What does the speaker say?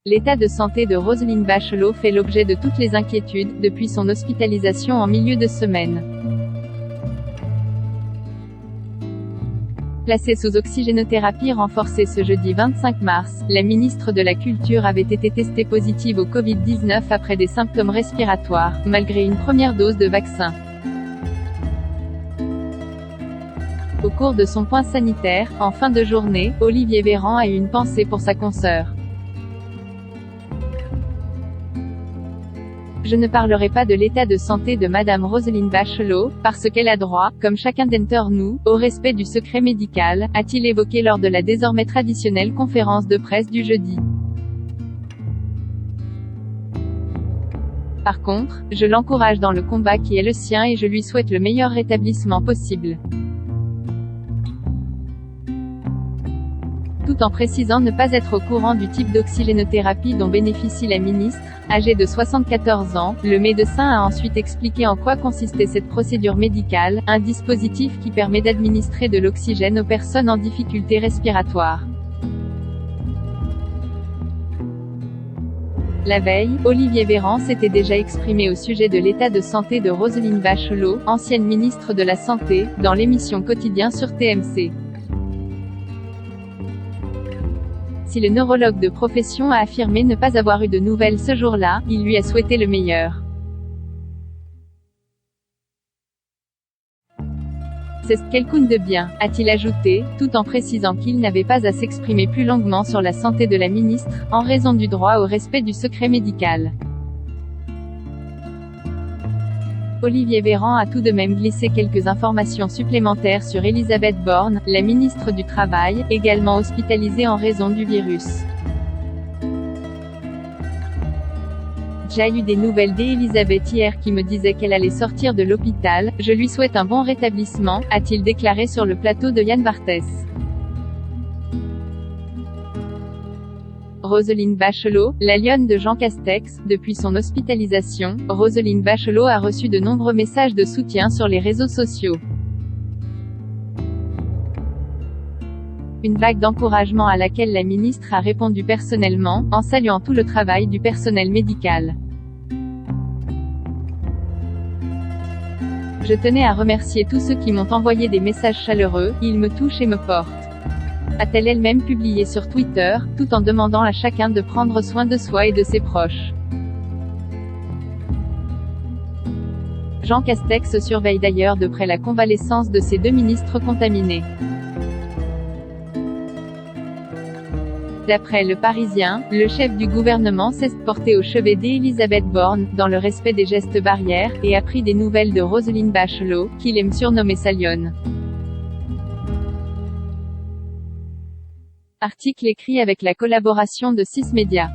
L'état de santé de Roselyne Bachelot fait l'objet de toutes les inquiétudes, depuis son hospitalisation en milieu de semaine. Placée sous oxygénothérapie renforcée ce jeudi 25 mars, la ministre de la Culture avait été testée positive au Covid-19 après des symptômes respiratoires, malgré une première dose de vaccin. Au cours de son point sanitaire, en fin de journée, Olivier Véran a eu une pensée pour sa consoeur. Je ne parlerai pas de l'état de santé de Madame Roselyne Bachelot, parce qu'elle a droit, comme chacun d'entre nous, au respect du secret médical, a-t-il évoqué lors de la désormais traditionnelle conférence de presse du jeudi. Par contre, je l'encourage dans le combat qui est le sien et je lui souhaite le meilleur rétablissement possible. Tout en précisant ne pas être au courant du type d'oxygénothérapie dont bénéficie la ministre, âgée de 74 ans, le médecin a ensuite expliqué en quoi consistait cette procédure médicale, un dispositif qui permet d'administrer de l'oxygène aux personnes en difficulté respiratoire. La veille, Olivier Véran s'était déjà exprimé au sujet de l'état de santé de Roselyne Bachelot, ancienne ministre de la Santé, dans l'émission Quotidien sur TMC. Si le neurologue de profession a affirmé ne pas avoir eu de nouvelles ce jour-là, il lui a souhaité le meilleur. C'est ce quelqu'un de bien, a-t-il ajouté, tout en précisant qu'il n'avait pas à s'exprimer plus longuement sur la santé de la ministre, en raison du droit au respect du secret médical. Olivier Véran a tout de même glissé quelques informations supplémentaires sur Elisabeth Borne, la ministre du Travail, également hospitalisée en raison du virus. J'ai eu des nouvelles d'Elisabeth hier qui me disait qu'elle allait sortir de l'hôpital, je lui souhaite un bon rétablissement, a-t-il déclaré sur le plateau de Yann Barthès. Roselyne Bachelot, la lionne de Jean Castex. Depuis son hospitalisation, Roselyne Bachelot a reçu de nombreux messages de soutien sur les réseaux sociaux. Une vague d'encouragement à laquelle la ministre a répondu personnellement, en saluant tout le travail du personnel médical. Je tenais à remercier tous ceux qui m'ont envoyé des messages chaleureux, ils me touchent et me portent. A-t-elle elle-même publié sur Twitter, tout en demandant à chacun de prendre soin de soi et de ses proches. Jean Castex surveille d'ailleurs de près la convalescence de ces deux ministres contaminés. D'après Le Parisien, le chef du gouvernement s'est porté au chevet d'Elisabeth Borne, dans le respect des gestes barrières, et a pris des nouvelles de Roselyne Bachelot, qu'il aime surnommer sa lionne. Article écrit avec la collaboration de 6 médias.